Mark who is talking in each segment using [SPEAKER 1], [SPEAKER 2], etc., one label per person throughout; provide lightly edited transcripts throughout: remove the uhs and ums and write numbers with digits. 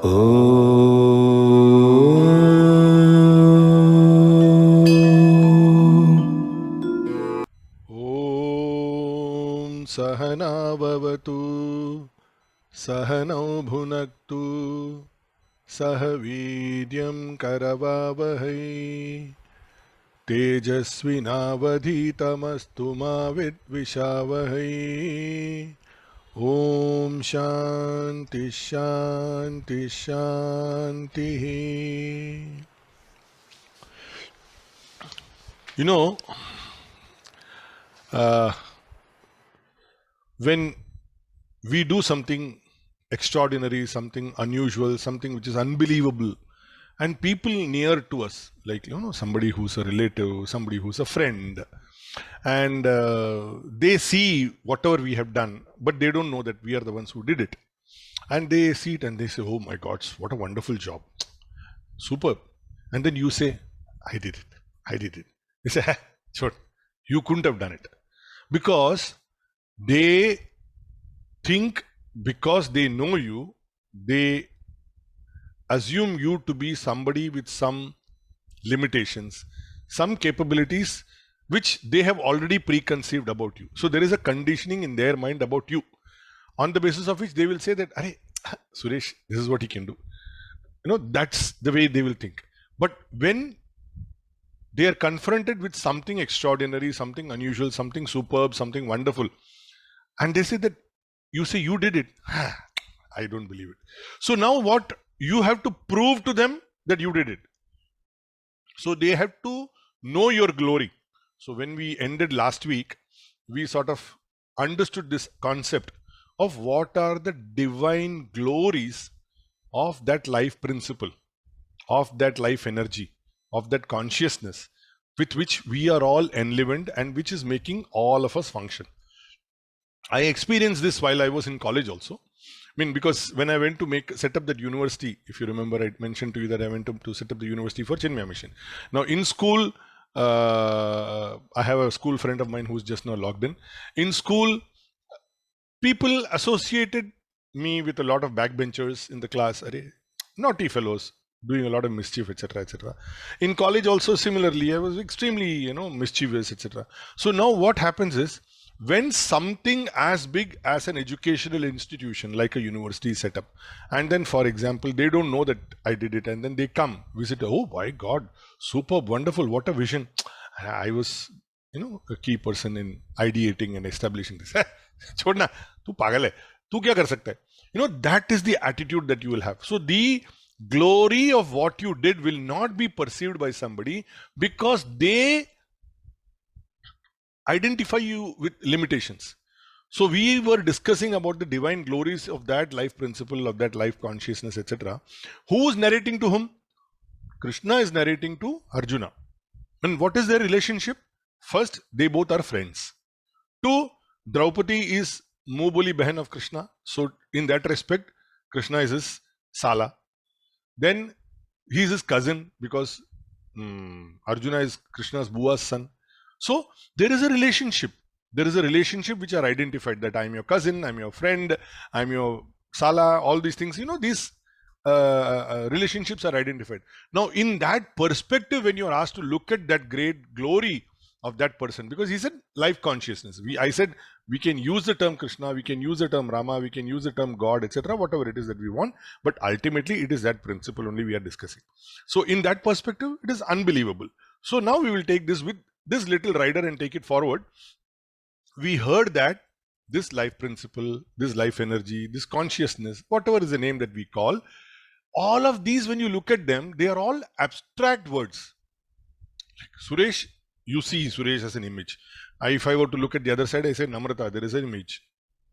[SPEAKER 1] Om Sahana Bhavatu Sahanau Bhunaktu Sahavidyam Karavavahai Tejasvinavadhitamastu ma vidvishavahai. Om Shanti Shanti Shanti. You know, when we do something extraordinary, something unusual, something which is unbelievable, and people near to us, like somebody who's a relative, somebody who's a friend, and they see whatever we have done, but they don't know that we are the ones who did it, and they see it and they say, "Oh my God, what a wonderful job, superb!" And then you say, "I did it, I did it." They say, "Sure, you couldn't have done it," because they think, because they know you, they assume you to be somebody with some limitations, some capabilities which they have already preconceived about you. So there is a conditioning in their mind about you, on the basis of which they will say that, "Arey, Suresh, this is what he can do." That's the way they will think. But when they are confronted with something extraordinary, something unusual, something superb, something wonderful, and they say that, you say you did it, I don't believe it. So now what? You have to prove to them that you did it. So they have to know your glory. So when we ended last week, we sort of understood this concept of what are the divine glories of that life principle, of that life energy, of that consciousness with which we are all enlivened and which is making all of us function. I experienced this while I was in college also. I mean, because when I went to set up that university, if you remember, I mentioned to you that I went to set up the university for Chinmaya Mission. Now, in school, I have a school friend of mine who's just now logged in. In school, people associated me with a lot of backbenchers in the class, naughty fellows, doing a lot of mischief, etc., etc. In college also, similarly, I was extremely, mischievous, etc. So now what happens is, when something as big as an educational institution like a university is set up, and then, for example, they don't know that I did it, and then they come visit, "Oh my God, superb, wonderful, what a vision." I was, a key person in ideating and establishing this. Chodna, tu pagal hai, tu kya kar sakta hai? That is the attitude that you will have. So the glory of what you did will not be perceived by somebody, because they identify you with limitations. So we were discussing about the divine glories of that life principle, of that life consciousness, etc. Who is narrating to whom? Krishna is narrating to Arjuna. And what is their relationship? First, they both are friends. Two, Draupadi is Mubuli Behan of Krishna. So in that respect, Krishna is his Sala. Then he is his cousin, because Arjuna is Krishna's Bua's son. So there is a relationship. There is a relationship which are identified, that I am your cousin, I am your friend, I am your Sala, all these things. These relationships are identified. Now, in that perspective, when you are asked to look at that great glory of that person, because he said life consciousness. I said we can use the term Krishna, we can use the term Rama, we can use the term God, etc., whatever it is that we want, but ultimately it is that principle only we are discussing. So in that perspective, it is unbelievable. So now we will take this with this little rider and take it forward. We heard that this life principle, this life energy, this consciousness, whatever is the name that we call, all of these, when you look at them, they are all abstract words. Like Suresh, you see Suresh as an image. If I were to look at the other side, I say Namrata, there is an image.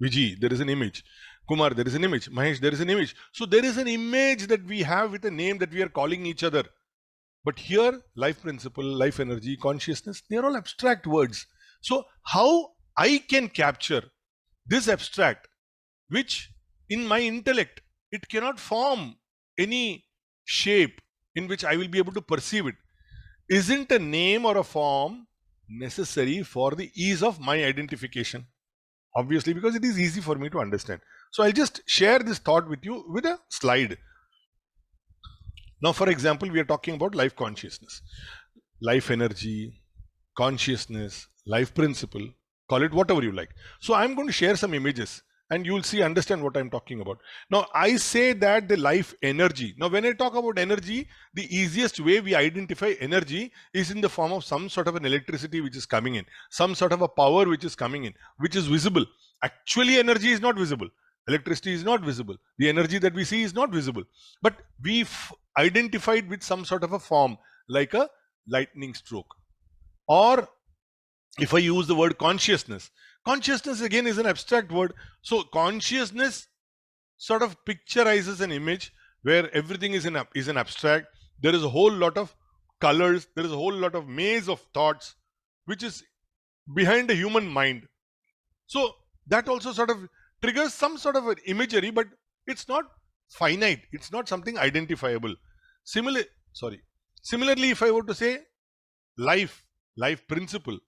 [SPEAKER 1] Vijay, there is an image. Kumar, there is an image. Mahesh, there is an image. So there is an image that we have with a name that we are calling each other. But here, life principle, life energy, consciousness, they are all abstract words. So how I can capture this abstract, which in my intellect, it cannot form any shape in which I will be able to perceive it. Isn't a name or a form necessary for the ease of my identification? Obviously, because it is easy for me to understand. So I'll just share this thought with you with a slide. Now, for example, we are talking about life consciousness, life energy, consciousness, life principle, call it whatever you like. So I'm going to share some images and you'll see, understand what I'm talking about. Now, I say that the life energy. Now, when I talk about energy, the easiest way we identify energy is in the form of some sort of an electricity which is coming in, some sort of a power which is coming in, which is visible. Actually, energy is not visible. Electricity is not visible. The energy that we see is not visible. But we've identified with some sort of a form like a lightning stroke. Or if I use the word consciousness, consciousness again is an abstract word. So consciousness sort of picturizes an image where everything is an abstract. There is a whole lot of colors. There is a whole lot of maze of thoughts, which is behind the human mind. So that also sort of triggers some sort of an imagery, but it's not finite. It's not something identifiable. Similarly, if I were to say life, life principle,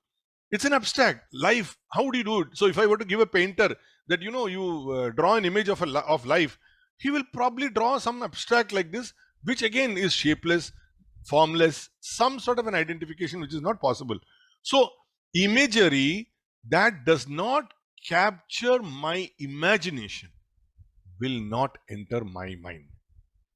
[SPEAKER 1] it's an abstract life. How do you do it? So if I were to give a painter that you draw an image of life, he will probably draw some abstract like this, which again is shapeless, formless, some sort of an identification which is not possible. So imagery that does not capture my imagination will not enter my mind.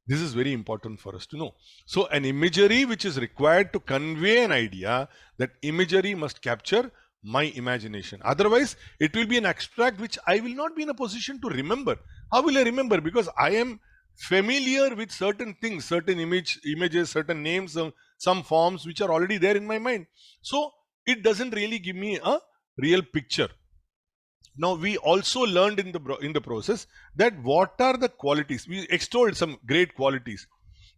[SPEAKER 1] This is very important for us to know. So an imagery which is required to convey an idea, that imagery must capture my imagination. Otherwise, it will be an abstract which I will not be in a position to remember. How will I remember? Because I am familiar with certain things, certain images, certain names, some forms which are already there in my mind. So it doesn't really give me a real picture. Now, we also learned in the process that what are the qualities. We extolled some great qualities,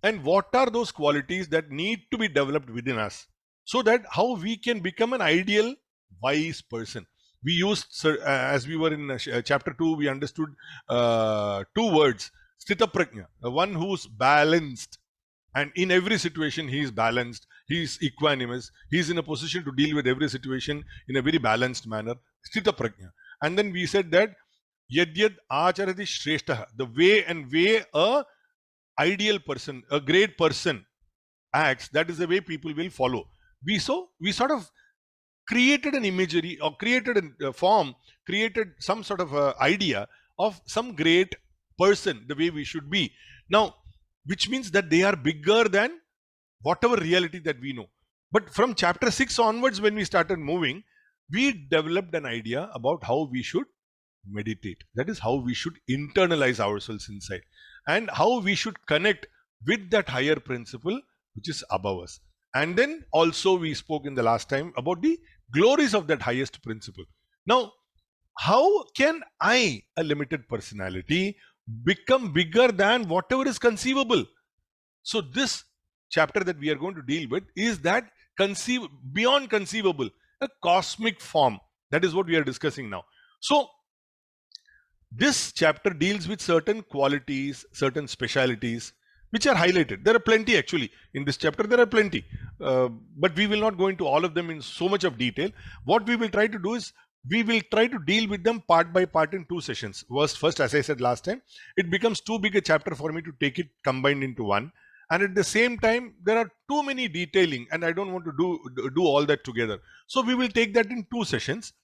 [SPEAKER 1] and what are those qualities that need to be developed within us, so that how we can become an ideal wise person. We used, as we were in chapter 2, we understood two words: sthita prajna, the one who's balanced, and in every situation he is balanced, he is equanimous, he is in a position to deal with every situation in a very balanced manner, sthita prajna. And then we said that yadyad acharati shrestha, the way a ideal person, a great person acts, that is the way people will follow. We sort of created an imagery, or created a form, created some sort of idea of some great person, the way we should be. Now, which means that they are bigger than whatever reality that we know. But from chapter 6 onwards, when we started moving, we developed an idea about how we should meditate. That is how we should internalize ourselves inside, and how we should connect with that higher principle which is above us. And then also we spoke in the last time about the glories of that highest principle. Now, how can I, a limited personality, become bigger than whatever is conceivable? So this chapter that we are going to deal with is that beyond conceivable, a cosmic form. That is what we are discussing now. So this chapter deals with certain qualities, certain specialities which are highlighted. There are plenty actually in this chapter. There are plenty, but we will not go into all of them in so much of detail. What we will try to do is we will try to deal with them part by part in 2 sessions. First, as I said last time, it becomes too big a chapter for me to take it combined into one. And at the same time, there are too many detailing, and I don't want to do all that together. So we will take that in 2 sessions.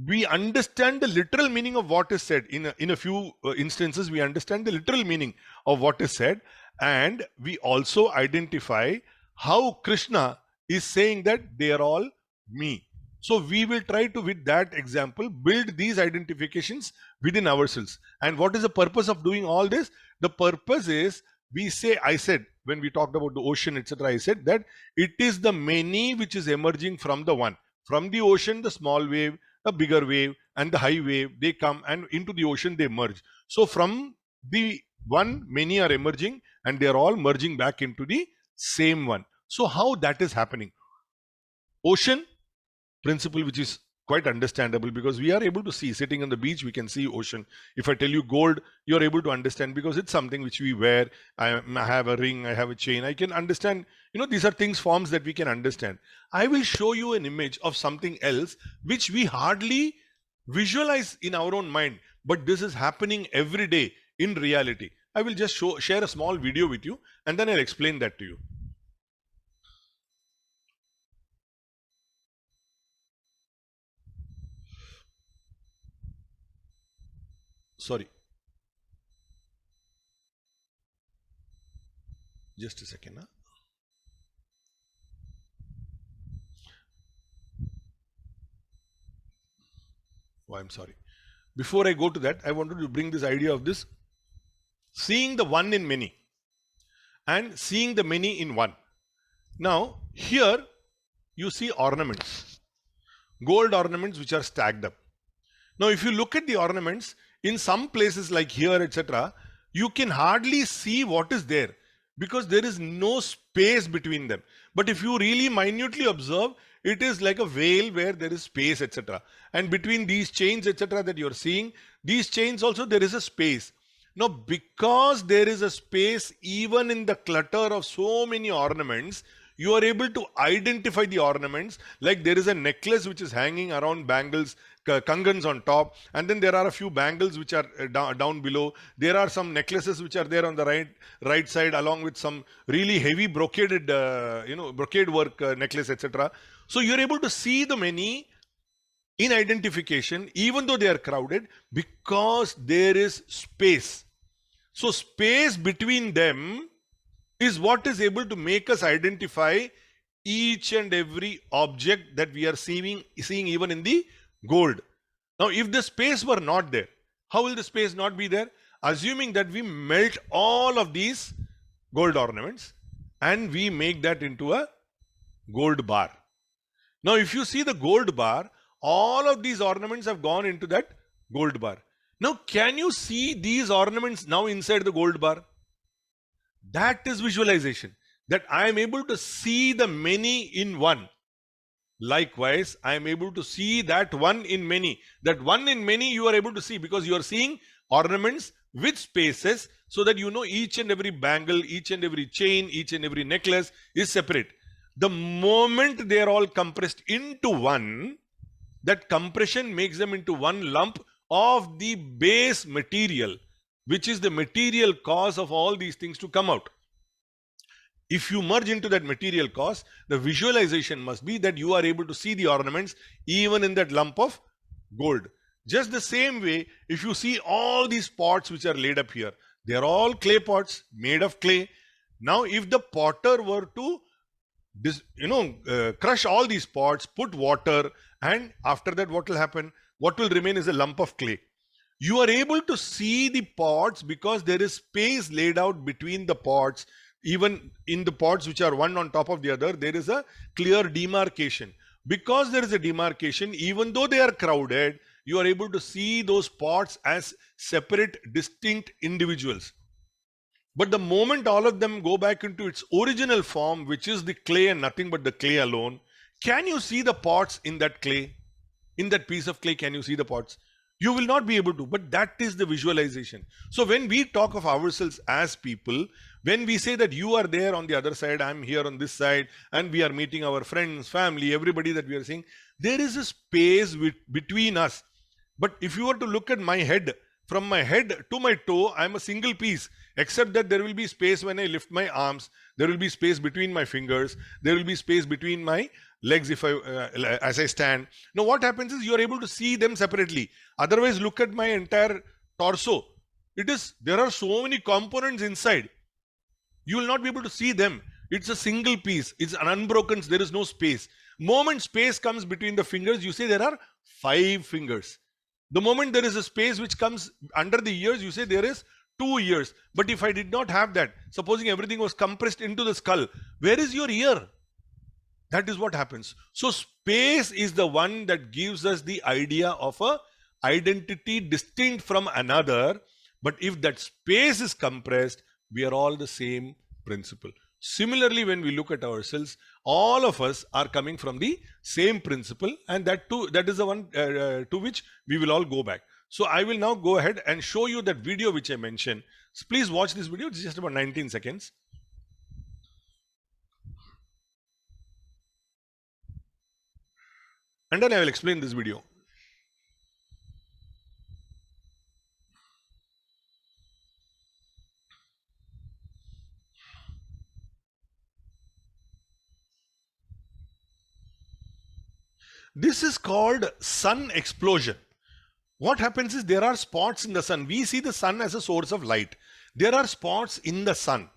[SPEAKER 1] We understand the literal meaning of what is said. In a few instances, we understand the literal meaning of what is said, and we also identify how Krishna is saying that they are all me. So we will try to, with that example, build these identifications within ourselves. And what is the purpose of doing all this? The purpose is, I said, when we talked about the ocean, etc., I said that it is the many which is emerging from the one. From the ocean, the small wave, a bigger wave, and the high wave, they come, and into the ocean they merge. So from the one, many are emerging, and they are all merging back into the same one. So how that is happening? Ocean principle, which is quite understandable, because we are able to see, sitting on the beach, we can see ocean. If I tell you gold, you're able to understand, because it's something which we wear. I have a ring, I have a chain, I can understand. These are things, forms that we can understand. I will show you an image of something else which we hardly visualize in our own mind, but this is happening every day in reality. I will just share a small video with you, and then I'll explain that to you. Sorry. Just a second. Huh? Oh, I'm sorry. Before I go to that, I wanted to bring this idea of this seeing the one in many and seeing the many in one. Now, here you see ornaments, gold ornaments which are stacked up. Now, if you look at the ornaments, in some places like here, etc., you can hardly see what is there because there is no space between them. But if you really minutely observe, it is like a veil where there is space, etc. And between these chains, etc., that you're seeing, these chains also there is a space. Now, because there is a space even in the clutter of so many ornaments, you are able to identify the ornaments. Like there is a necklace which is hanging around bangles, kangans on top, and then there are a few bangles which are down below. There are some necklaces which are there on the right side, along with some really heavy brocaded brocade work necklace, etc. So you're able to see the many in identification even though they are crowded because there is space. So space between them is what is able to make us identify each and every object that we are seeing even in the gold. Now, if the space were not there, how will the space not be there? Assuming that we melt all of these gold ornaments and we make that into a gold bar. Now, if you see the gold bar, all of these ornaments have gone into that gold bar. Now, can you see these ornaments now inside the gold bar? That is visualization. That I am able to see the many in one. Likewise, I am able to see that one in many. That one in many you are able to see because you are seeing ornaments with spaces so that you know each and every bangle, each and every chain, each and every necklace is separate. The moment they are all compressed into one, that compression makes them into one lump of the base material, which is the material cause of all these things to come out. If you merge into that material cause, the visualization must be that you are able to see the ornaments even in that lump of gold. Just the same way, if you see all these pots which are laid up here, they are all clay pots made of clay. Now, if the potter were to crush all these pots, put water, and after that what will happen? What will remain is a lump of clay. You are able to see the pots because there is space laid out between the pots. Even in the pots which are one on top of the other, there is a clear demarcation. Because there is a demarcation, even though they are crowded, you are able to see those pots as separate, distinct individuals. But the moment all of them go back into its original form, which is the clay and nothing but the clay alone, can you see the pots in that clay? In that piece of clay, can you see the pots? You will not be able to, but that is the visualization. So when we talk of ourselves as people, when we say that you are there on the other side, I'm here on this side, and we are meeting our friends, family, everybody that we are seeing, there is a space between us. But if you were to look at my head, from my head to my toe, I'm a single piece, except that there will be space when I lift my arms, there will be space between my fingers, there will be space between my legs if as I stand. Now what happens is you are able to see them separately. Otherwise, look at my entire torso. There are so many components inside. You will not be able to see them. It's a single piece. It's an unbroken, there is no space. Moment space comes between the fingers, you say there are 5 fingers. The moment there is a space which comes under the ears, you say there is 2 ears. But if I did not have that, supposing everything was compressed into the skull, where is your ear? That is what happens. So space is the one that gives us the idea of a identity distinct from another. But if that space is compressed, we are all the same principle. Similarly, when we look at ourselves, all of us are coming from the same principle, and that is the one to which we will all go back. So I will now go ahead and show you that video which I mentioned. So please watch this video. It's just about 19 seconds. And then I will explain this video. This is called sun explosion. What happens is there are spots in the sun. We see the sun as a source of light. There are spots in the sun.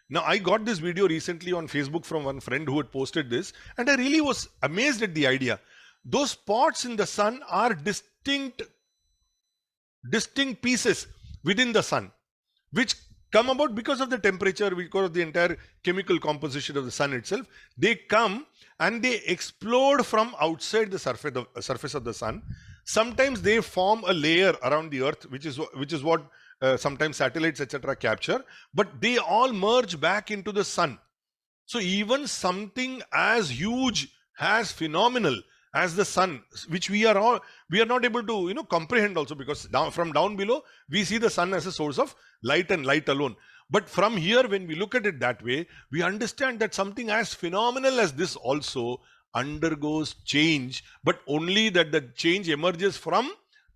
[SPEAKER 1] Now, I got this video recently on Facebook from one friend who had posted this, and I really was amazed at the idea. Those spots in the sun are distinct pieces within the sun, which come about because of the temperature, because of the entire chemical composition of the sun itself. They come and they explode from outside the surface of the sun. Sometimes they form a layer around the earth, which is what sometimes satellites etc. capture, but they all merge back into the sun. So even something as huge, as phenomenal as the sun, which we are not able to comprehend also, because from down below we see the sun as a source of light and light alone. But from here, when we look at it that way, we understand that something as phenomenal as this also undergoes change, but only that the change emerges from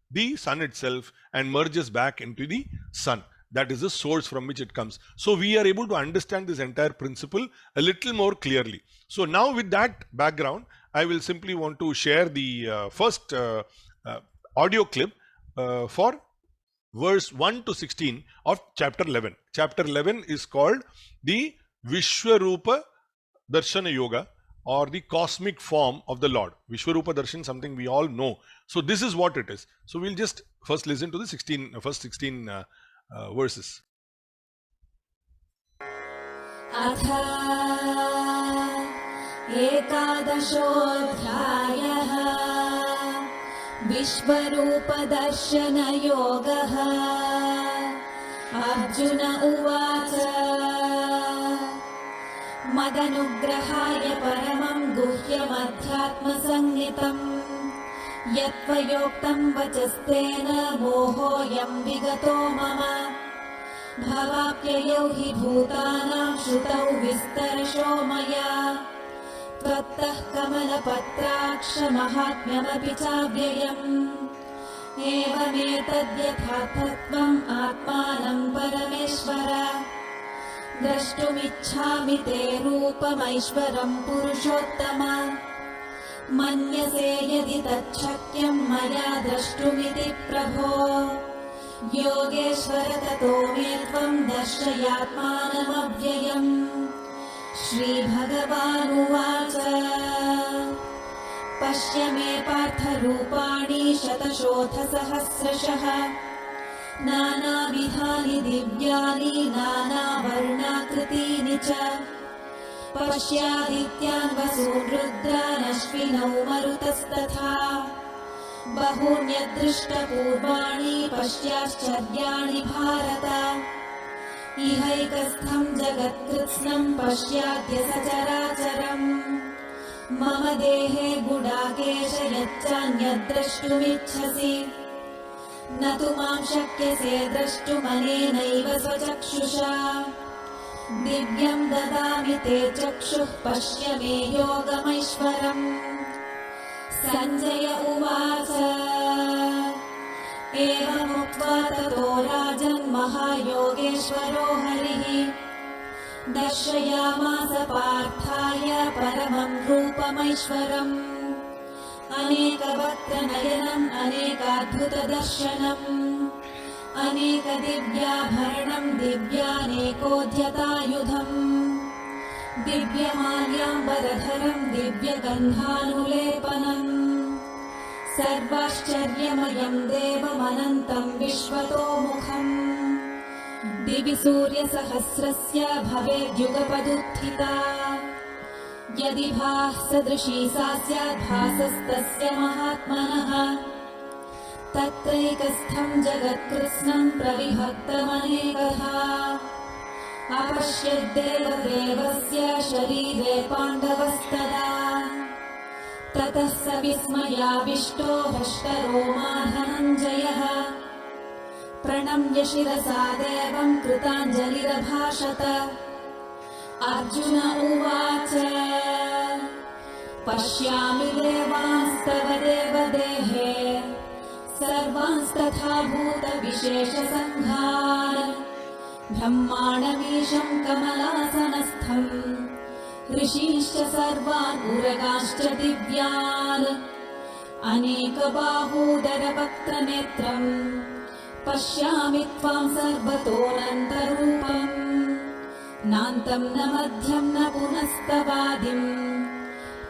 [SPEAKER 1] the sun itself and merges back into the sun. That is the source from which it comes. So we are able to understand this entire principle a little more clearly. So now with that background, I will simply want to share the first audio clip for verse 1 to 16 of chapter 11. Chapter 11 is called the Vishwarupa Darshana Yoga, or the cosmic form of the Lord. Vishwarupa Darshan, something we all know. So this is what it is. So we'll just first listen to the first 16 verses.
[SPEAKER 2] Atha ekadashodhyayah Vishwarupa Darshana Yogaha. Arjuna uvacha Madanugrahaya paramam guhyamadhyatma sangitam Yatvayoktam vachastena mohoyam vigato mama Bhavapyayau hi bhutanam shrutau vistarasho maya Tvattah kamalapatraksha mahatmyamapi chavyayam Evametadyathatattvam atmanam parameshvara Drashtumichhami te rupamaishvaram purushottama Manyase yadi tacchakyam maya drashtumiti prabho Yogeshvara tato me tvam darshayatmanamavyayam Shri Bhagavan uvacha Pashya me partha rupani shatashodha sahasrashah Nana vidhani divyani nana varnakritini cha Pashyadityan vasun rudran ashvinau marutastatha Bahunyadrishta purvani pashyascharyaani bharata Ihaikastham jagatkritsnam pashyadya sacharacharam Mama dehe gudakesha yachanyadrashtumichhasi Natu mam shakyase drashtumanenaiva svachakshusha Divyam dadami te chakshuh pashya me yogamaishvaram Sanjaya uvacha Evam uktva tato rajan mahayogeshvaro harihi Darshayamasa parthaya paramam rupamaishvaram Anekavaktra nayanam anekadhuta darshanam Anekadivyabharanam divyanekodhyatayudham Divyamalyambaradharam divyagandhanulepanam Sarvashcharyamayam devamanantam vishvatomukham Divi surya sahasrasya bhavedyugapaduthita Yadi bhah sadrishi sasyad bhasastasya mahatmanaha Tatraikastham jagatkrishnam pravibhaktamanekaha Apashyadeva devasya sharire pandavastada Tatah savismayavishto hashtaroma dhananjayaha Pranamya shirasa devam kritanjalirabhashata Arjuna uvacha Pashyami devanstava devadehe Sarvanstatha bhuta vishesha sanghan Brahmanamisham kamalasanastham Rishishcha sarvan uragaschcha divyan अनेकबाहूदरवक्त्रनेत्रम् पश्यामि त्वां सर्वतोऽनन्तरूपम् नान्तं न मध्यं न पुनस्तवादिम्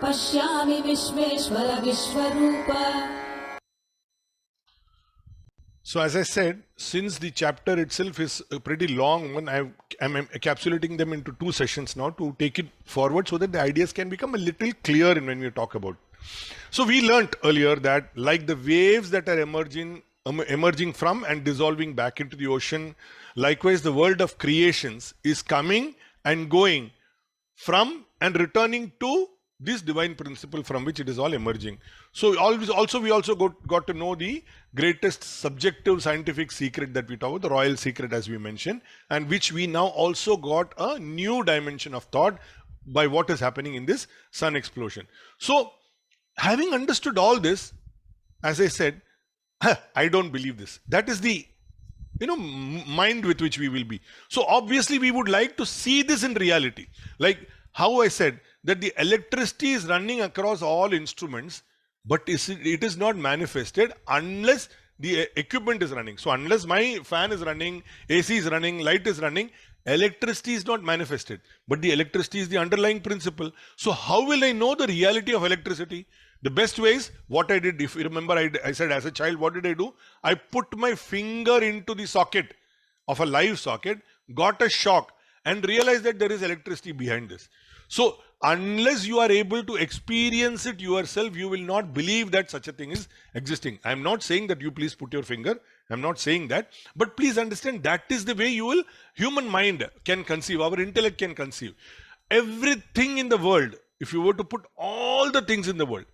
[SPEAKER 2] पश्यामि विश्वेश्वर विश्वरूप.
[SPEAKER 1] So as I said, since the chapter itself is a pretty long one, I'm encapsulating them into 2 sessions now to take it forward so that the ideas can become a little clear when we talk about. So we learnt earlier that like the waves that are emerging from and dissolving back into the ocean, likewise the world of creations is coming and going from and returning to this divine principle from which it is all emerging. So we also got to know the greatest subjective scientific secret that we talk about, the royal secret as we mentioned, and which we now also got a new dimension of thought by what is happening in this sun explosion. So having understood all this, as I said, I don't believe this. That is the mind with which we will be. So obviously we would like to see this in reality. Like how I said that the electricity is running across all instruments, but it is not manifested unless the equipment is running. So unless my fan is running, AC is running, light is running, electricity is not manifested. But the electricity is the underlying principle. So how will I know the reality of electricity? The best way is what I did. If you remember, I said as a child, what did I do? I put my finger into the socket of a live socket, got a shock, and realized that there is electricity behind this. So unless you are able to experience it yourself, you will not believe that such a thing is existing. I am not saying that you please put your finger. I am not saying that. But please understand that is the way human mind can conceive, our intellect can conceive. Everything in the world, if you were to put all the things in the world,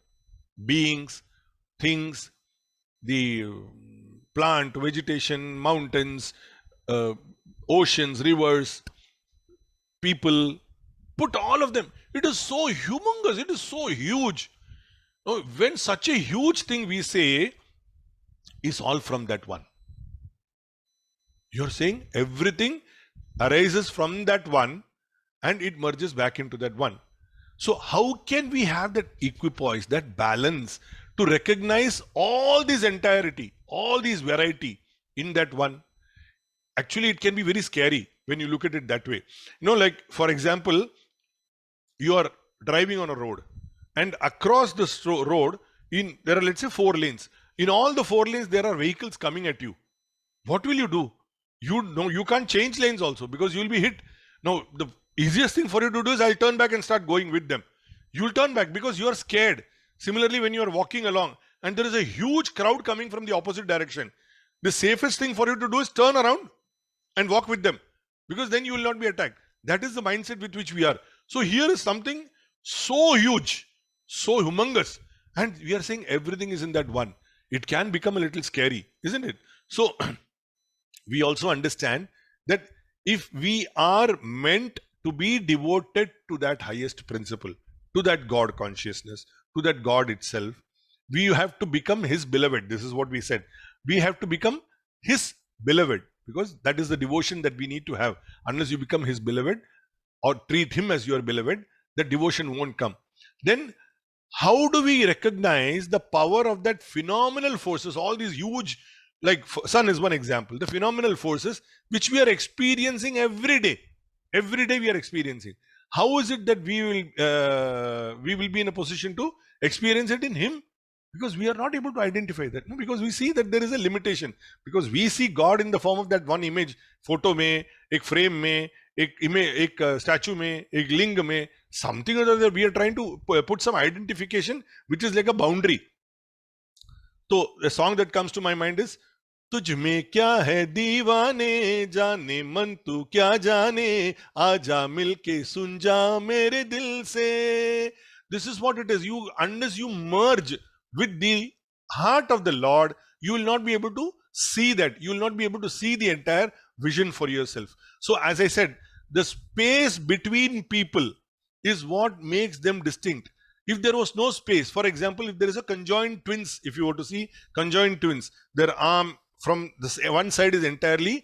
[SPEAKER 1] beings, things, the plant, vegetation, mountains, oceans, rivers, people, put all of them. It is so humongous. It is so huge. When such a huge thing we say is all from that one. You're saying everything arises from that one and it merges back into that one. So how can we have that equipoise, that balance to recognize all this entirety, all these variety in that one? Actually, it can be very scary when you look at it that way. Like for example, you are driving on a road and across this road, there are let's say 4 lanes. In all the 4 lanes, there are vehicles coming at you. What will you do? You can't change lanes also because you will be hit. Now, the easiest thing for you to do is I'll turn back and start going with them. You'll turn back because you are scared. Similarly, when you are walking along and there is a huge crowd coming from the opposite direction, the safest thing for you to do is turn around and walk with them because then you will not be attacked. That is the mindset with which we are. So here is something so huge, so humongous, and we are saying everything is in that one. It can become a little scary, isn't it? So we also understand that if we are meant to be devoted to that highest principle, to that God consciousness, to that God itself, we have to become His beloved. This is what we said. We have to become His beloved because that is the devotion that we need to have. Unless you become His beloved or treat Him as your beloved, the devotion won't come. Then how do we recognize the power of that phenomenal forces, all these huge, like sun is one example, the phenomenal forces which we are experiencing every day. Every day we are experiencing. How is it that we will be in a position to experience it in Him? Because we are not able to identify that. No, because we see that there is a limitation. Because we see God in the form of that one image, photo mein, ek frame mein, ek statue mein, ek ling mein, something or other. We are trying to put some identification which is like a boundary. So the song that comes to my mind is तुझ में क्या है दीवाने जाने मन तू क्या जाने आजा मिलके सुन जा मेरे दिल से. This is what it is. Unless you merge with the heart of the Lord, you will not be able to see that. You will not be able to see the entire vision for yourself. So as I said, the space between people is what makes them distinct. If there was no space, for example, if there is a conjoined twins, if you were to see conjoined twins, their arm from this one side is entirely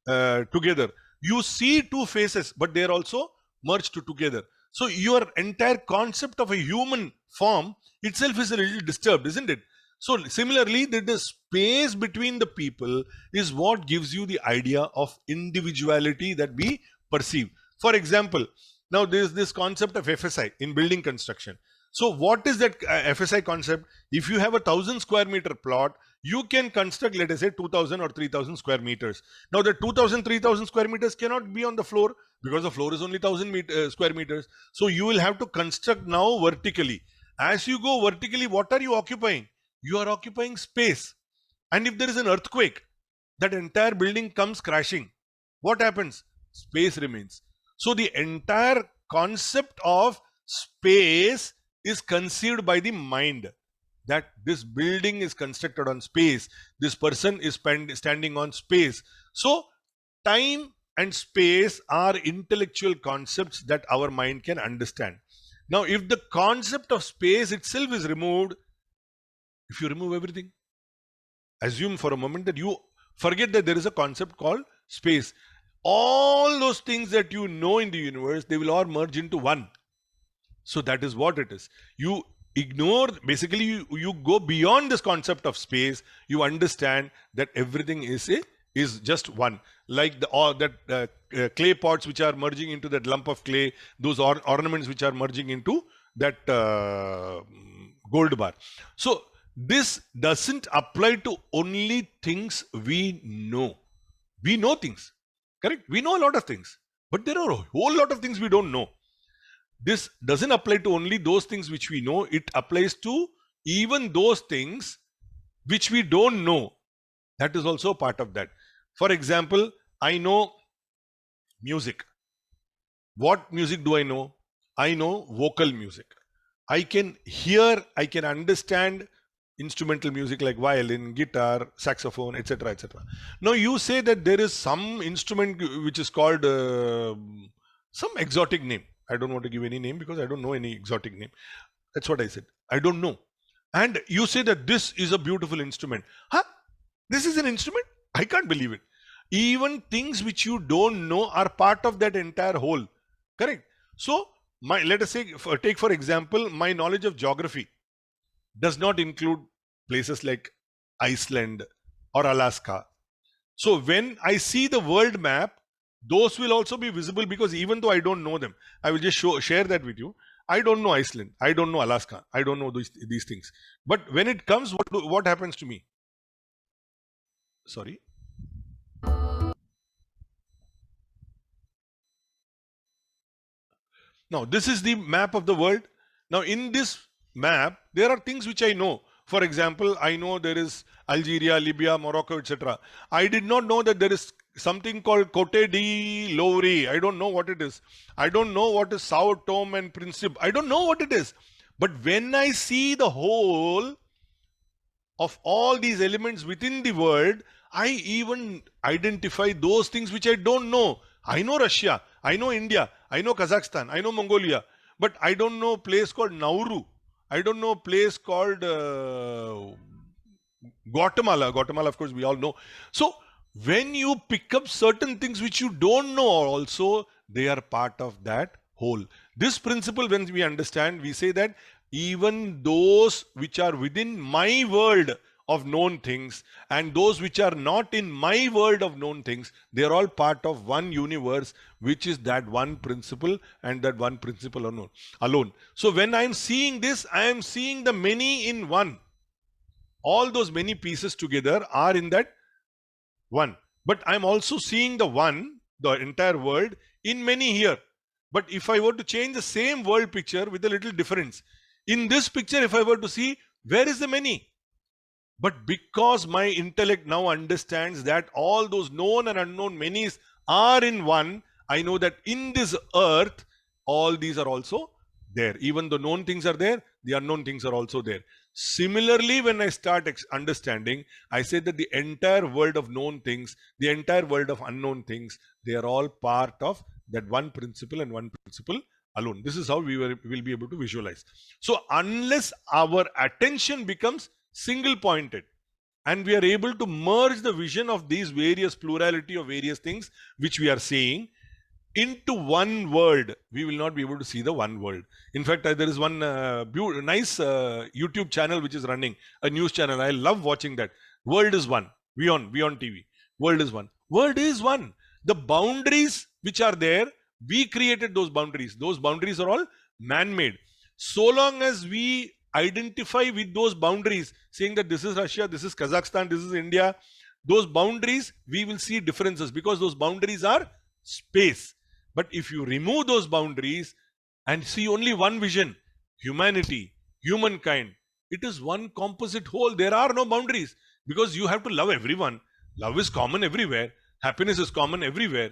[SPEAKER 1] together. You see 2 faces, but they are also merged together. So your entire concept of a human form itself is a little disturbed, isn't it? So similarly, the space between the people is what gives you the idea of individuality that we perceive. For example, now there is this concept of FSI in building construction. So what is that FSI concept? If you have 1,000 square meter plot, you can construct, let us say, 2,000 or 3,000 square meters. Now the 2,000, 3,000 square meters cannot be on the floor because the floor is only 1,000 square meters. So you will have to construct now vertically. As you go vertically, what are you occupying? You are occupying space. And if there is an earthquake, that entire building comes crashing. What happens? Space remains. So the entire concept of space is conceived by the mind, that this building is constructed on space, this person is standing on space. So time and space are intellectual concepts that our mind can understand. Now if the concept of space itself is removed, if you remove everything, assume for a moment that you forget that there is a concept called space. All those things that you know in the universe, they will all merge into one. So that is what it is. You ignore, basically you go beyond this concept of space. You understand that everything is just one. Like clay pots which are merging into that lump of clay, those ornaments which are merging into that gold bar. So this doesn't apply to only things we know. We know things, correct? We know a lot of things, but there are a whole lot of things we don't know. This doesn't apply to only those things which we know. It applies to even those things which we don't know. That is also part of that. For example, I know music. What music do I know? I know vocal music. I can hear, I can understand instrumental music like violin, guitar, saxophone, etc., etc. Now you say that there is some instrument which is called some exotic name. I don't want to give any name because I don't know any exotic name. That's what I said. I don't know. And you say that this is a beautiful instrument. Huh? This is an instrument? I can't believe it. Even things which you don't know are part of that entire whole. Correct? So, let us say, take for example, my knowledge of geography does not include places like Iceland or Alaska. So when I see the world map, those will also be visible, because even though I don't know them, I will just share that with you. I don't know Iceland. I don't know Alaska. I don't know these things. But when it comes, what happens to me? Sorry. Now, this is the map of the world. Now, in this map, there are things which I know. For example, I know there is Algeria, Libya, Morocco, etc. I did not know that there is something called Cote d'Ivoire. I don't know what it is. I don't know what is Sao Tome and Principe. I don't know what it is. But when I see the whole of all these elements within the world, I even identify those things which I don't know. I know Russia, I know India, I know Kazakhstan, I know Mongolia, but I don't know a place called Nauru. I don't know a place called Guatemala. Guatemala, of course, we all know. So when you pick up certain things which you don't know also, they are part of that whole. This principle, when we understand, we say that even those which are within my world of known things and those which are not in my world of known things, they are all part of one universe, which is that one principle and that one principle alone. So when I am seeing this, I am seeing the many in one. All those many pieces together are in that one. But I'm also seeing the one, the entire world, in many here. But if I were to change the same world picture with a little difference, in this picture, if I were to see, where is the many? But because my intellect now understands that all those known and unknown manys are in one, I know that in this earth, all these are also there. Even the known things are there, the unknown things are also there. Similarly, when I start understanding, I say that the entire world of known things, the entire world of unknown things, they are all part of that one principle and one principle alone. This is how we will be able to visualize. So unless our attention becomes single pointed and we are able to merge the vision of these various plurality of various things which we are seeing, into one world, we will not be able to see the one world. In fact, there is one nice YouTube channel which is running, a news channel. I love watching that. World is one. Beyond TV. World is one. World is one. The boundaries which are there, we created those boundaries. Those boundaries are all man-made. So long as we identify with those boundaries, saying that this is Russia, this is Kazakhstan, this is India, those boundaries, we will see differences because those boundaries are space. But if you remove those boundaries and see only one vision, humanity, humankind, it is one composite whole. There are no boundaries because you have to love everyone. Love is common everywhere. Happiness is common everywhere.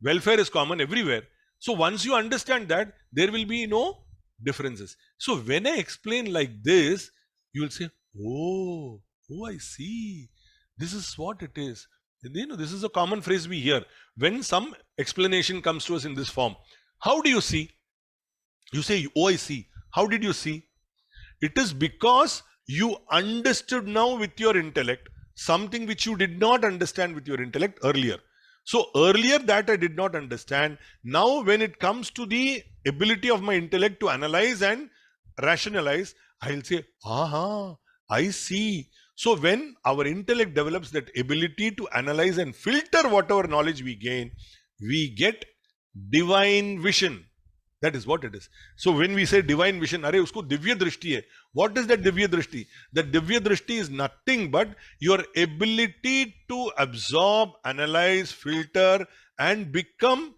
[SPEAKER 1] Welfare is common everywhere. So once you understand that, there will be no differences. So when I explain like this, you will say, oh, I see. This is what it is. This is a common phrase we hear. When some explanation comes to us in this form, how do you see? You say, oh, I see. How did you see? It is because you understood now with your intellect something which you did not understand with your intellect earlier. So earlier that I did not understand. Now when it comes to the ability of my intellect to analyze and rationalize, I'll say, aha, I see. So when our intellect develops that ability to analyze and filter whatever knowledge we gain, we get divine vision. That is what it is. So when we say divine vision, अरे उसको दिव्य दृष्टि है. What is that Divya दृष्टि? That Divya दृष्टि is nothing but your ability to absorb, analyze, filter and become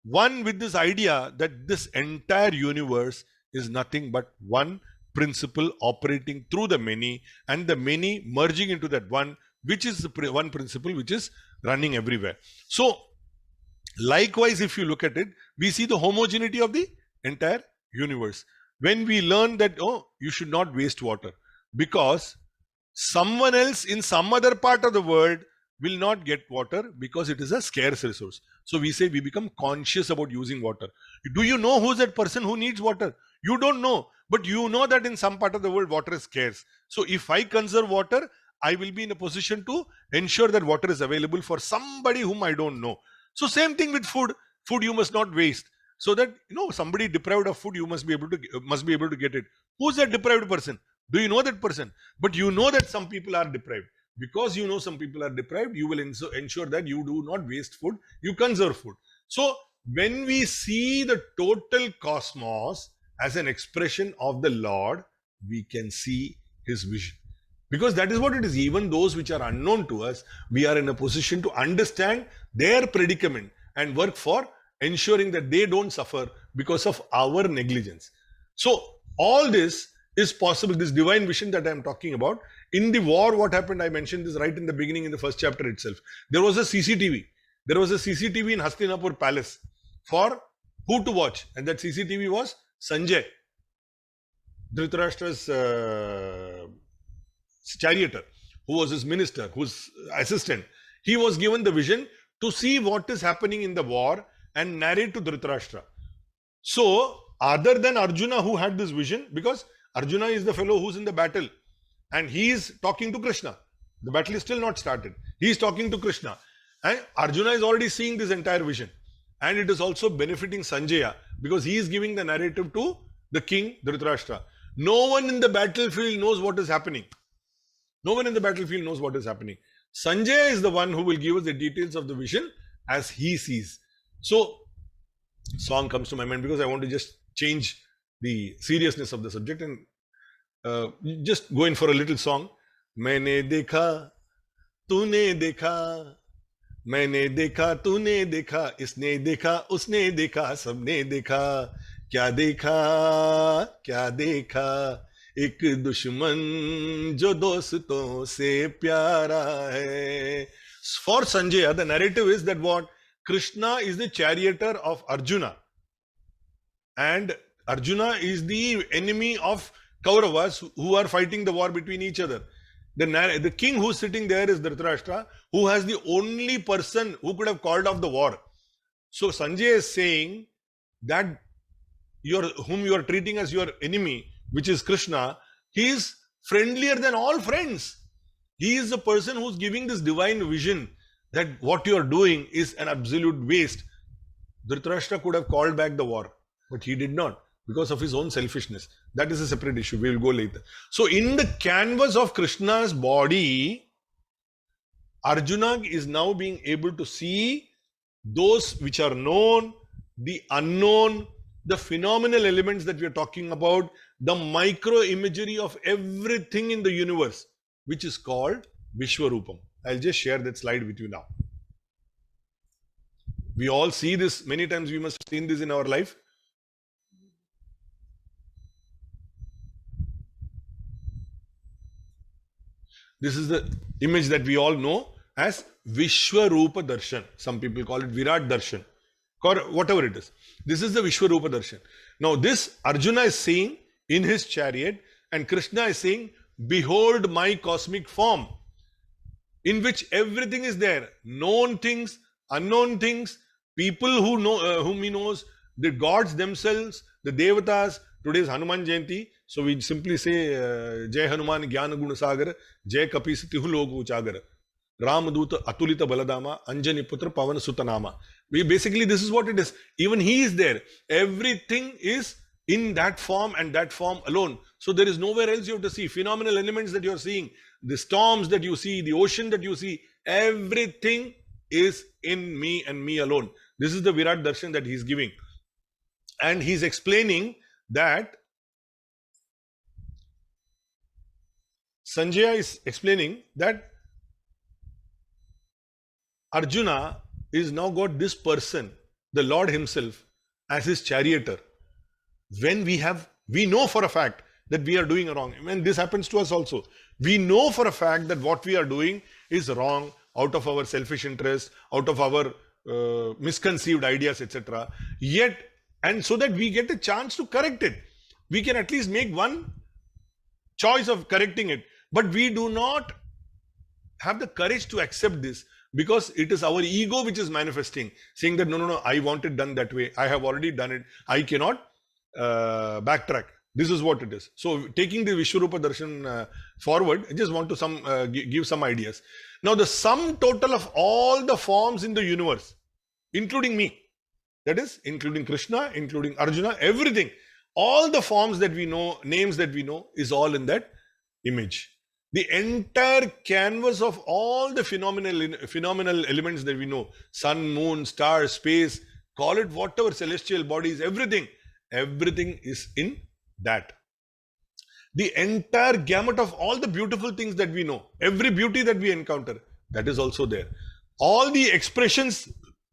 [SPEAKER 1] one with this idea that this entire universe is nothing but one principle operating through the many and the many merging into that one, which is the one principle which is running everywhere. So likewise, if you look at it, we see the homogeneity of the entire universe. When we learn that, oh, you should not waste water because someone else in some other part of the world will not get water because it is a scarce resource. So we say we become conscious about using water. Do you know who's that person who needs water? You don't know, but you know that in some part of the world water is scarce. So if I conserve water, I will be in a position to ensure that water is available for somebody whom I don't know. So same thing with food. Food you must not waste. So that somebody deprived of food, you must be able to get it. Who's that deprived person? Do you know that person? But you know that some people are deprived. Because you know some people are deprived, you will ensure that you do not waste food, you conserve food. So when we see the total cosmos as an expression of the Lord, we can see his vision. Because that is what it is. Even those which are unknown to us, we are in a position to understand their predicament and work for ensuring that they don't suffer because of our negligence. So all this is possible, this divine vision that I am talking about. In the war, what happened, I mentioned this right in the beginning in the first chapter itself. There was a CCTV. There was a CCTV in Hastinapur Palace for who to watch. And that CCTV was Sanjay, Dhritarashtra's charioteer, who was his minister, whose assistant. He was given the vision to see what is happening in the war and narrate to Dhritarashtra. So, other than Arjuna who had this vision, because Arjuna is the fellow who's in the battle and he is talking to Krishna. The battle is still not started. He is talking to Krishna. And Arjuna is already seeing this entire vision. And it is also benefiting Sanjaya because he is giving the narrative to the king Dhritarashtra. No one in the battlefield knows what is happening. No one in the battlefield knows what is happening. Sanjaya is the one who will give us the details of the vision as he sees. So, song comes to my mind because I want to just change the seriousness of the subject and just go in for a little song. मैंने देखा, तूने देखा, मैंने देखा, तूने देखा, इसने देखा, उसने देखा, सबने देखा, क्या देखा, क्या देखा, एक दुश्मन जो दोस्तों से प्यारा है. For Sanjaya, the narrative is that what? Krishna is the charioteer of Arjuna. And Arjuna is the enemy of Kauravas who are fighting the war between each other. The king who's sitting there is Dhritarashtra, who has the only person who could have called off the war. So Sanjay is saying that whom you are treating as your enemy, which is Krishna, he is friendlier than all friends. He is the person who's giving this divine vision that what you are doing is an absolute waste. Dhritarashtra could have called back the war, but he did not because of his own selfishness. That is a separate issue. We will go later. So, in the canvas of Krishna's body, Arjuna is now being able to see those which are known, the unknown, the phenomenal elements that we are talking about, the micro imagery of everything in the universe, which is called Vishwarupam. I'll just share that slide with you now. We all see this many times. We must have seen this in our life. This is the image that we all know as Vishwarupa Darshan. Some people call it Virat Darshan, or whatever it is. This is the Vishwarupa Darshan. Now, this Arjuna is seeing in his chariot, and Krishna is saying, "Behold my cosmic form," in which everything is there. Known things, unknown things, people who know, whom he knows, the gods themselves, the Devatas. Today is Hanuman Jayanti, so we simply say, Jai Hanuman Jnana Guna Sagar, Jai Kapisa Tihu Loku Chagar, Ramaduta Atulita Baladama, Anjani Putra Pavana Sutanama. Basically, this is what it is. Even he is there. Everything is in that form and that form alone. So there is nowhere else you have to see. Phenomenal elements that you are seeing, the storms that you see, the ocean that you see, everything is in me and me alone. This is the Virat Darshan that he is giving. And he is explaining that Sanjaya is explaining that Arjuna is now got this person, the Lord himself, as his charioteer. When we know for a fact that we are doing wrong. When this happens to us also, we know for a fact that what we are doing is wrong out of our selfish interest, out of our misconceived ideas, etc. Yet, and so that we get a chance to correct it. We can at least make one choice of correcting it. But we do not have the courage to accept this because it is our ego which is manifesting, saying that no, I want it done that way. I have already done it. I cannot backtrack. This is what it is. So taking the Vishwarupa Darshan forward, I just want to give some ideas. Now the sum total of all the forms in the universe, including me, that is, including Krishna, including Arjuna, everything, all the forms that we know, names that we know, is all in that image. The entire canvas of all the phenomenal elements that we know, sun, moon, stars, space, call it whatever, celestial bodies, everything is in that. The entire gamut of all the beautiful things that we know, every beauty that we encounter, that is also there. All the expressions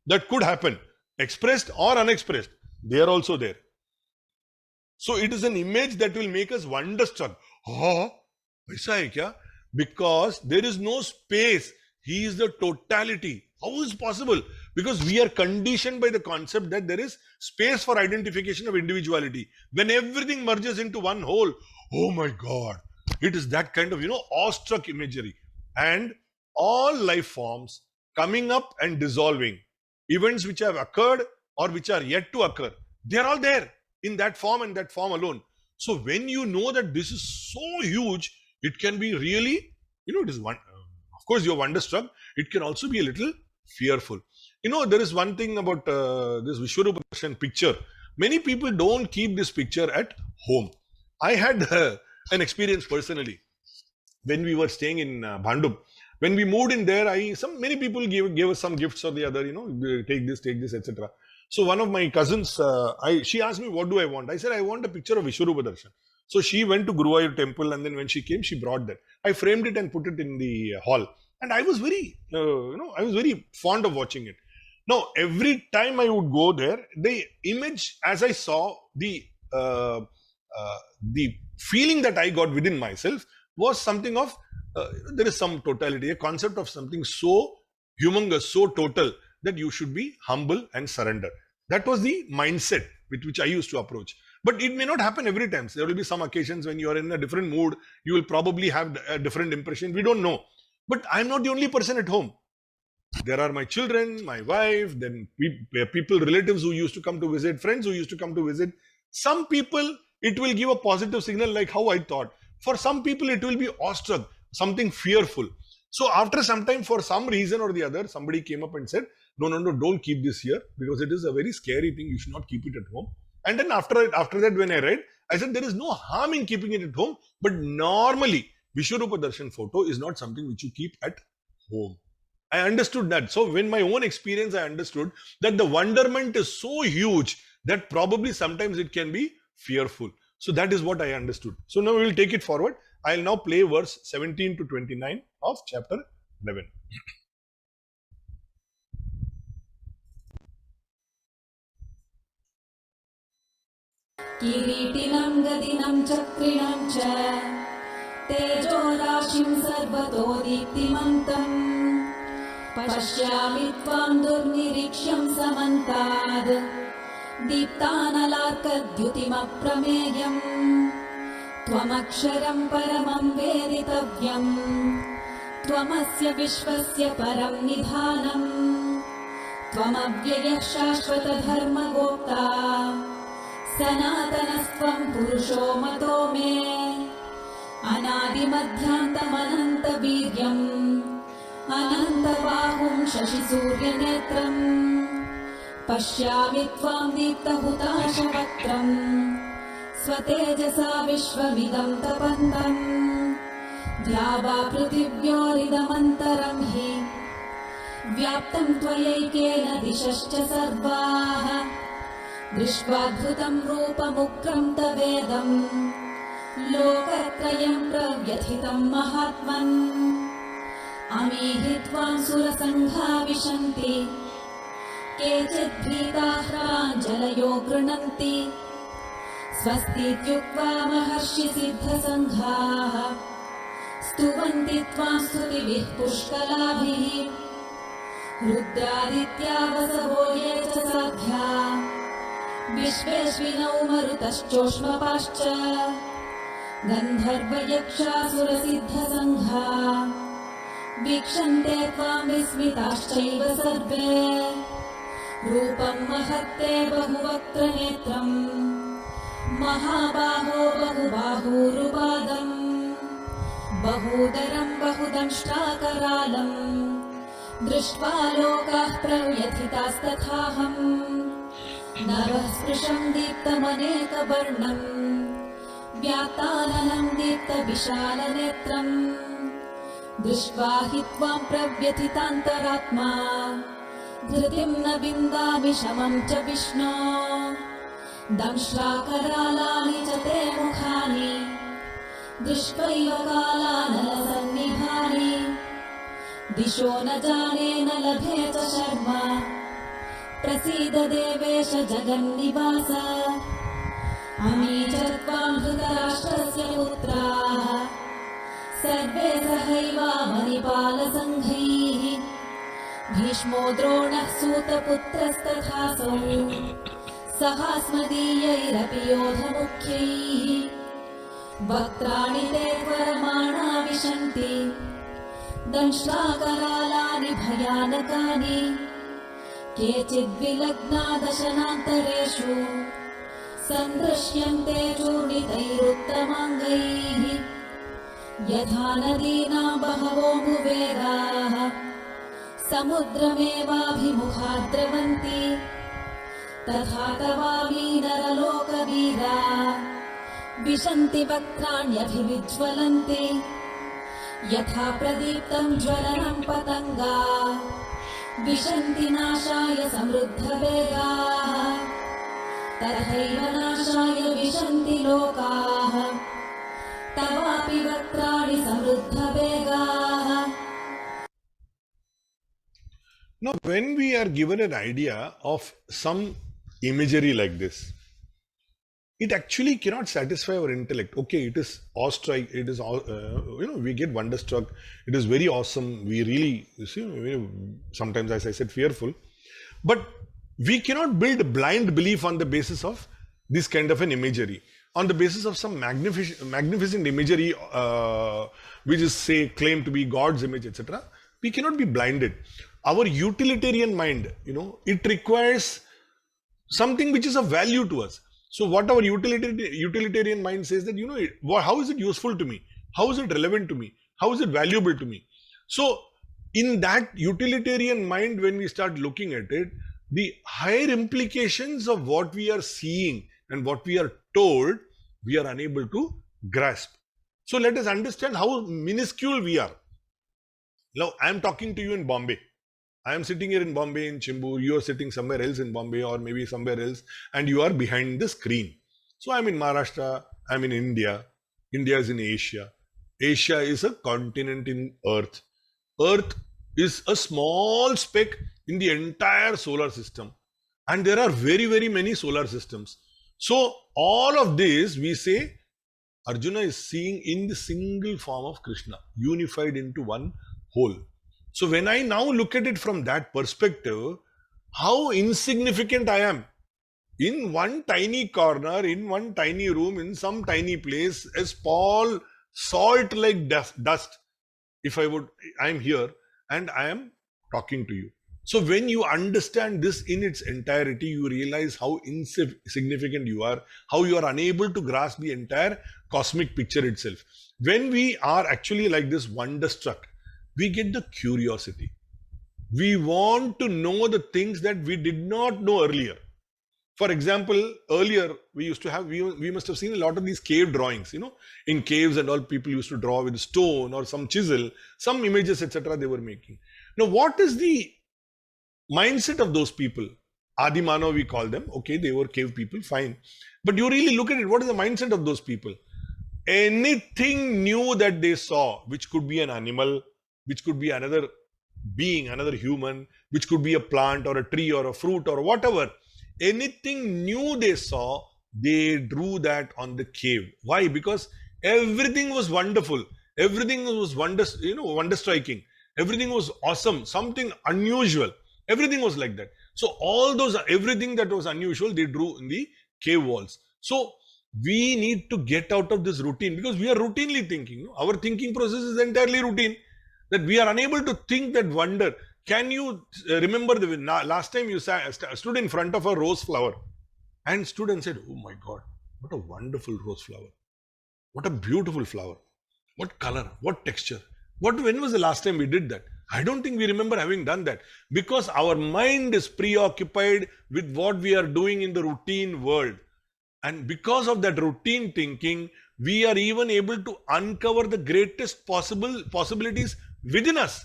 [SPEAKER 1] that could happen, expressed or unexpressed, they are also there. So it is an image that will make us wonderstruck. Oh, aisa hai kya? Because there is no space. He is the totality. How is it possible? Because we are conditioned by the concept that there is space for identification of individuality. When everything merges into one whole, oh my God, it is that kind of, awestruck imagery. And all life forms coming up and dissolving, events which have occurred or which are yet to occur, they are all there in that form and that form alone. So when you know that this is so huge, it can be really, it is one, of course you're wonderstruck. It can also be a little fearful. There is one thing about this Vishwarupa Darshan picture. Many people don't keep this picture at home. I had an experience personally when we were staying in Bhandup. When we moved in there, many people gave us some gifts or the other, take this, etc. So one of my cousins, she asked me, what do I want? I said, I want a picture of Vishwarupa Darshan. So she went to Guruvayur temple, and then when she came, she brought that. I framed it and put it in the hall. And I was very, I was very fond of watching it. Now, every time I would go there, the image, as I saw, the feeling that I got within myself was something of, there is some totality, a concept of something so humongous, so total, that you should be humble and surrender. That was the mindset with which I used to approach. But it may not happen every time. There will be some occasions when you are in a different mood, you will probably have a different impression. We don't know. But I'm not the only person at home. There are my children, my wife, then people, relatives who used to come to visit, friends who used to come to visit. Some people, it will give a positive signal like how I thought. For some people, it will be awestruck, something fearful. So after some time, for some reason or the other, somebody came up and said, no, no, no, don't keep this here because it is a very scary thing. You should not keep it at home. And then after that, when I read, I said there is no harm in keeping it at home, but normally Vishwarupa Darshan photo is not something which you keep at home. I understood that. So when my own experience, I understood that the wonderment is so huge that probably sometimes it can be fearful. So that is what I understood. So now we will take it forward. I'll now play verse 17 to 29 of chapter 11.
[SPEAKER 2] किरीटिनं गदिनं चक्रिणं च तेजोराशिं सर्वतो दीप्तिमन्तम् पश्यामि त्वां दुर्निरीक्ष्यं समन्ताद् दीप्तानलार्कद्युतिमप्रमेयम् त्वमक्षरं परमं वेदितव्यम् त्वमस्य विश्वस्य परं निधानम् त्वमव्ययः शाश्वतधर्मगोप्ता सनातनस्त्वं पुरुषो मतो मे अनादिमध्यान्तमनन्तवीर्यम् अनन्तबाहुं शशिसूर्यनेत्रम् पश्यामि त्वां दीप्तहुताशवक्त्रम् स्वतेजसा विश्वमिदं तपन्तम् द्यावा पृथिव्योरिदमन्तरं हि व्याप्तं त्वयैकेन दिशश्च सर्वाः दृष्ट्वाद्भुतं रूपमुग्रं तवेदं लोकत्रयं प्रव्यथितं महात्मन् अमीहि त्वां सुरसङ्घा विशन्ति केचित् भीताः प्राञ्जलयो गृह्णन्ति स्वस्तीत्युक्त्वा महर्षि सिद्धसङ्घाः स्तुवन्ति त्वां स्तुतिभिः पुष्कलाभिः रुद्रादित्या वसवो ये च साध्या विश्वेश्विनौ मरुतश्चोष्मपाश्च गन्धर्वयक्षासुरसिद्धसङ्घा वीक्षन्ते त्वां विस्मिताश्चैव सर्वे रूपं महत्ते बहुवक्त्रनेत्रम् महाबाहो बहुबाहूरुपादम् बहूदरं बहुदंष्ट्राकरालम् दृष्ट्वा लोकाः प्रव्यथितास्तथाहम् नभः स्पृशं दीप्तमनेकवर्णम् व्याताननं दीप्तविशालनेत्रम् दृष्ट्वा हि त्वां प्रव्यथितान्तरात्मा धृतिं न विन्दामि शमं च विष्णो दंष्ट्राकरालानि च ते मुखानि दृष्ट्वैव कालानलसन्निभानि दिशो न जाने न लभे च शर्मा प्रसीद देवेश जगन्निवास अमी च त्वां धृतराष्ट्रस्य पुत्राः सर्वे सहैवामनिपालसङ्घैः भीष्मो द्रोणः सूतपुत्रस्तथासौ सहास्मदीयैरपि योधमुख्यैः वक्त्राणि ते त्वरमाणा विशन्ति दंष्ट्राकरालानि भयानकानि केचिद्विलग्ना दशनान्तरेषु सन्दृश्यन्ते चूर्णितैरुत्तमाङ्गैः यथा नदीनां बहवोऽम्बुवेगाः समुद्रमेवाभिमुखा द्रवन्ति तथा तवामी नरलोकवीरा विशन्ति वक्त्राण्यभिविज्वलन्ति यथा प्रदीप्तं ज्वलनं पतङ्गा विशन्ति नाशाय समृद्धवेगाः तथैव नाशाय विशन्ति लोकाः तवापि वक्त्राणि समृद्धवेगाः.
[SPEAKER 1] Now, when we are given an idea of some imagery like this, it actually cannot satisfy our intellect. Okay, it is awestruck, it is, we get wonderstruck, it is very awesome, we really, sometimes, as I said, fearful. But we cannot build blind belief on the basis of this kind of an imagery. On the basis of some magnificent imagery, which is, say, claimed to be God's image, etc., we cannot be blinded. Our utilitarian mind, it requires something which is of value to us. So what our utilitarian mind says that, how is it useful to me? How is it relevant to me? How is it valuable to me? So In that utilitarian mind, when we start looking at it, the higher implications of what we are seeing and what we are told, we are unable to grasp. So let us understand how minuscule we are. Now, I am talking to you in Bombay. I am sitting here in Bombay, in Chembur. You are sitting somewhere else in Bombay or maybe somewhere else, and you are behind the screen. So I'm in Maharashtra. I'm in India. India is in Asia. Asia is a continent in Earth. Earth is a small speck in the entire solar system. And there are very, very many solar systems. So all of this, we say, Arjuna is seeing in the single form of Krishna, unified into one whole. So when I now look at it from that perspective, how insignificant I am in one tiny corner, in one tiny room, in some tiny place, a small salt like dust. If I'm here and I am talking to you. So when you understand this in its entirety, you realize how insignificant you are, how you are unable to grasp the entire cosmic picture itself. When we are actually like this wonderstruck, we get the curiosity. We want to know the things that we did not know earlier. For example, earlier we used to have, we must have seen a lot of these cave drawings, in caves and all, people used to draw with stone or some chisel, some images, etc. they were making. Now, what is the mindset of those people? Adi Manav, we call them. Okay, they were cave people, fine. But you really look at it, what is the mindset of those people? Anything new that they saw, which could be an animal, which could be another being, another human, which could be a plant or a tree or a fruit or whatever, anything new they saw, they drew that on the cave. Why? Because everything was wonderful. Everything was wonder striking. Everything was awesome. Something unusual. Everything was like that. So everything that was unusual, they drew in the cave walls. So we need to get out of this routine, because we are routinely thinking. Our thinking process is entirely routine, that we are unable to think that wonder. Can you remember the last time you stood in front of a rose flower and stood and said, oh my God, what a wonderful rose flower. What a beautiful flower. What color, what texture. When was the last time we did that? I don't think we remember having done that, because our mind is preoccupied with what we are doing in the routine world. And because of that routine thinking, we are even able to uncover the greatest possibilities within us.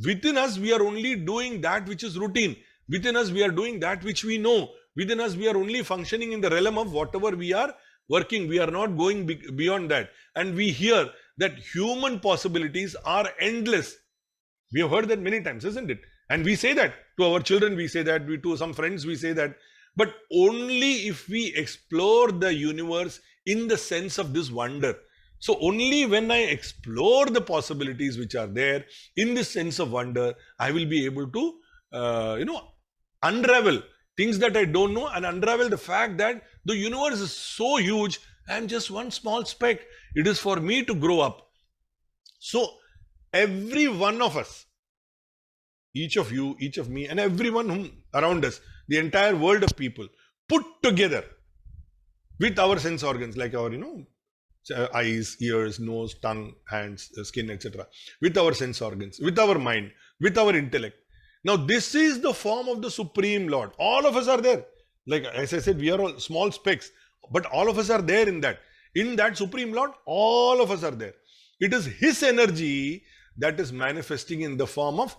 [SPEAKER 1] Within us, we are only doing that which is routine. Within us, we are doing that which we know. Within us, we are only functioning in the realm of whatever we are working. We are not going beyond that. And we hear that human possibilities are endless. We have heard that many times, isn't it? And we say that to our children, we say that, to some friends, we say that. But only if we explore the universe in the sense of this wonder. So only when I explore the possibilities which are there in this sense of wonder, I will be able to, unravel things that I don't know, and unravel the fact that the universe is so huge. I am just one small speck. It is for me to grow up. So every one of us, each of you, each of me, and everyone around us, the entire world of people, put together with our sense organs, like our, eyes, ears, nose, tongue, hands, skin, etc., with our sense organs, with our mind, with our intellect. Now, this is the form of the Supreme Lord. All of us are there. Like, as I said, we are all small specks, but all of us are there in that. In that Supreme Lord, all of us are there. It is His energy that is manifesting in the form of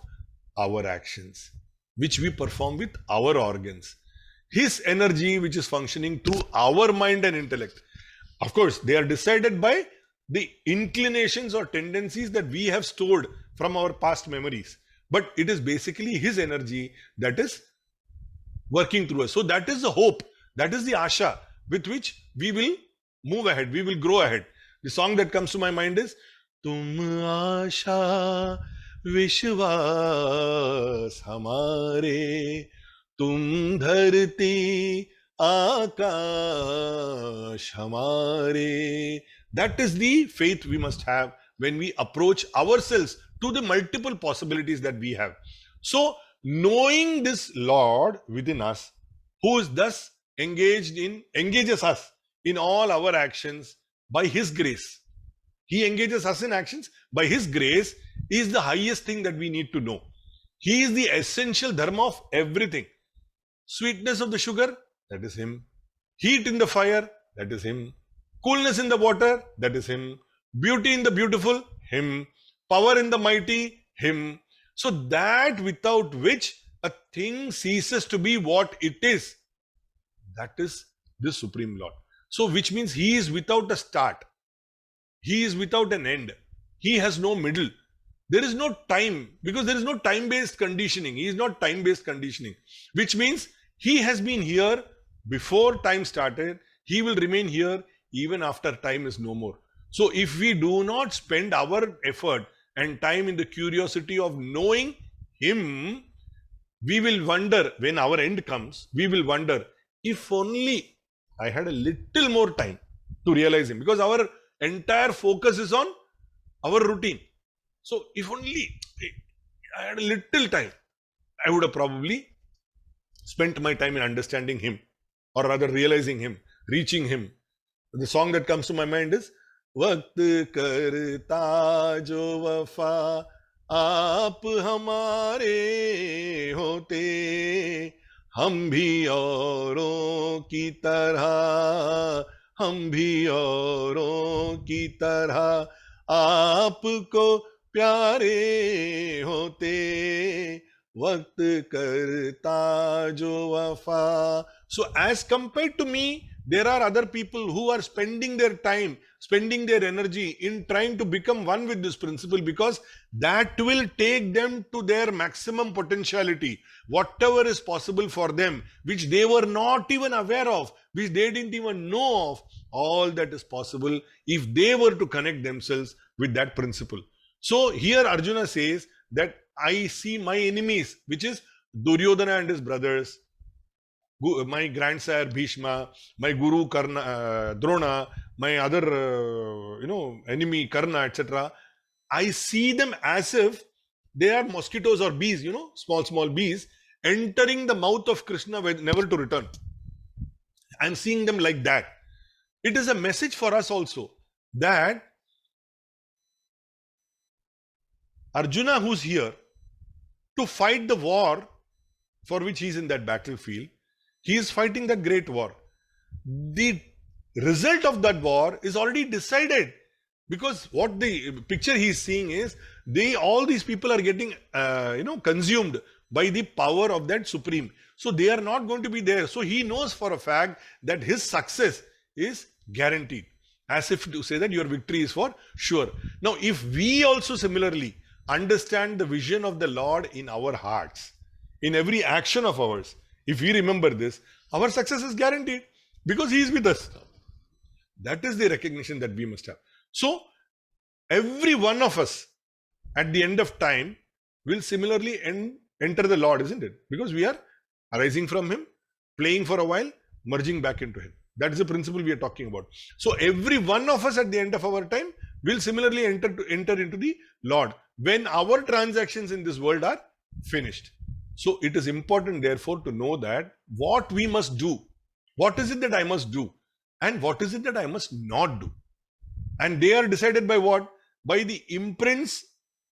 [SPEAKER 1] our actions, which we perform with our organs. His energy, which is functioning through our mind and intellect. Of course, they are decided by the inclinations or tendencies that we have stored from our past memories. But it is basically His energy that is working through us. So that is the hope, that is the asha with which we will move ahead, we will grow ahead. The song that comes to my mind is Tum Asha Vishwas Hamare, Tum Dharti Akash Hamare. That is the faith we must have when we approach ourselves to the multiple possibilities that we have. So, knowing this Lord within us, who is thus engages us in all our actions by His grace. He engages us in actions. By His grace is the highest thing that we need to know. He is the essential dharma of everything. Sweetness of the sugar, that is Him. Heat in the fire, that is Him. Coolness in the water, that is Him. Beauty in the beautiful, Him. Power in the mighty, Him. So that without which a thing ceases to be what it is, that is the Supreme Lord. So which means He is without a start. He is without an end. He has no middle. There is no time, because there is no time-based conditioning. He is not time-based conditioning, which means He has been here before time started. He will remain here even after time is no more. So if we do not spend our effort and time in the curiosity of knowing Him, we will wonder, when our end comes, we will wonder, if only I had a little more time to realize Him, because our entire focus is on our routine. So if only I had a little time, I would have probably spent my time in understanding Him, or rather realizing Him, reaching Him. The song that comes to my mind is Vakt karta jo wafa aap hamare hote, हम भी औरों की तरह, हम भी औरों की तरह आपको प्यारे होते, वक्त करता जो वफा. So as compared to me, there are other people who are spending their time, spending their energy in trying to become one with this principle, because that will take them to their maximum potentiality. Whatever is possible for them, which they were not even aware of, which they didn't even know of, all that is possible if they were to connect themselves with that principle. So here Arjuna says that I see my enemies, which is Duryodhana and his brothers, my grandsire Bhishma, my guru Karna, Drona, my other enemy Karna, etc. I see them as if they are mosquitoes or bees, small bees entering the mouth of Krishna never to return. I am seeing them like that. It is a message for us also that Arjuna, who's here to fight the war for which he is in that battlefield, he is fighting that great war. The result of that war is already decided, because what the picture he is seeing is all these people are getting consumed by the power of that Supreme. So they are not going to be there. So he knows for a fact that his success is guaranteed, as if to say that your victory is for sure. Now, if we also similarly understand the vision of the Lord in our hearts, in every action of ours, if we remember this, our success is guaranteed, because He is with us. That is the recognition that we must have. So, every one of us at the end of time will similarly enter the Lord, isn't it? Because we are arising from Him, playing for a while, merging back into Him. That is the principle we are talking about. So, every one of us at the end of our time will similarly enter into the Lord when our transactions in this world are finished. So it is important, therefore, to know that what we must do, what is it that I must do, and what is it that I must not do. And they are decided by what? By the imprints,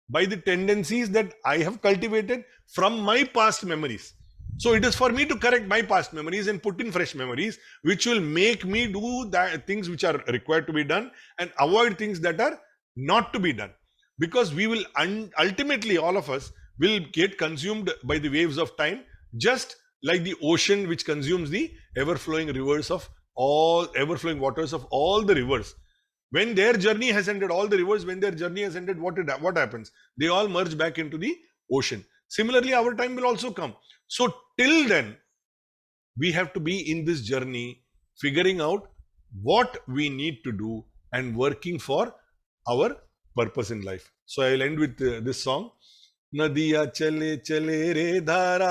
[SPEAKER 1] by the tendencies that I have cultivated from my past memories. So it is for me to correct my past memories and put in fresh memories, which will make me do things which are required to be done and avoid things that are not to be done. Because we will ultimately, all of us, will get consumed by the waves of time, just like the ocean which consumes the ever-flowing waters of all the rivers. When their journey has ended, all the rivers, when their journey has ended, what happens? They all merge back into the ocean. Similarly, our time will also come. So till then, we have to be in this journey, figuring out what we need to do and working for our purpose in life. So I will end with this song. नदिया चले चले रे धारा,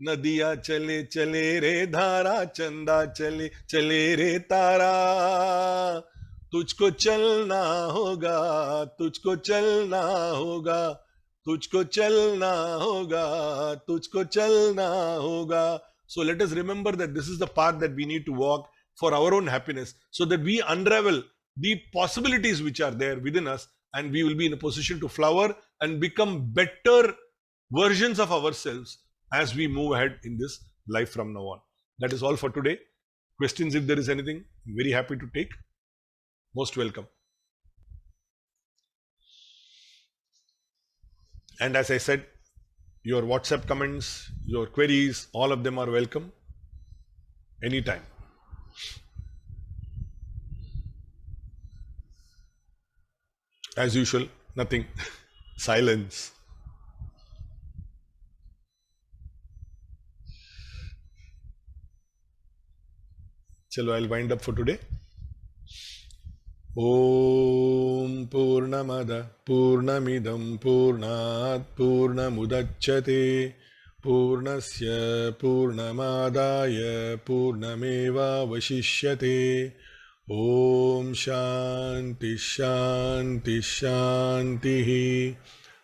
[SPEAKER 1] नदिया चले चले रे धारा, चंदा चले चले रे तारा, तुझको चलना होगा, तुझको चलना होगा, तुझको चलना होगा, तुझको चलना होगा. So let us remember that this is the path that we need to walk for our own happiness, so that we unravel the possibilities which are there within us, and we will be in a position to flower and become better versions of ourselves as we move ahead in this life from now on. That is all for today. Questions, if there is anything, I'm very happy to take. Most welcome. And as I said, your WhatsApp comments, your queries, all of them are welcome anytime. As usual, nothing. Silence. Chalo, I'll wind up for today. Om Purnamada Purnamidam Purnat Purnamudachyate Purnasya Purnamadaya Purnameva Vashishyate. Om Shanti Shanti Shanti.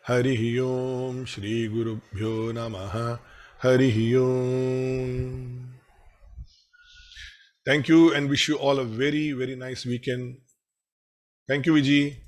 [SPEAKER 1] Harihi Om Shri Gurubhyo Namaha. Harihi Om. Thank you and wish you all a very, very nice weekend. Thank you, Vijay.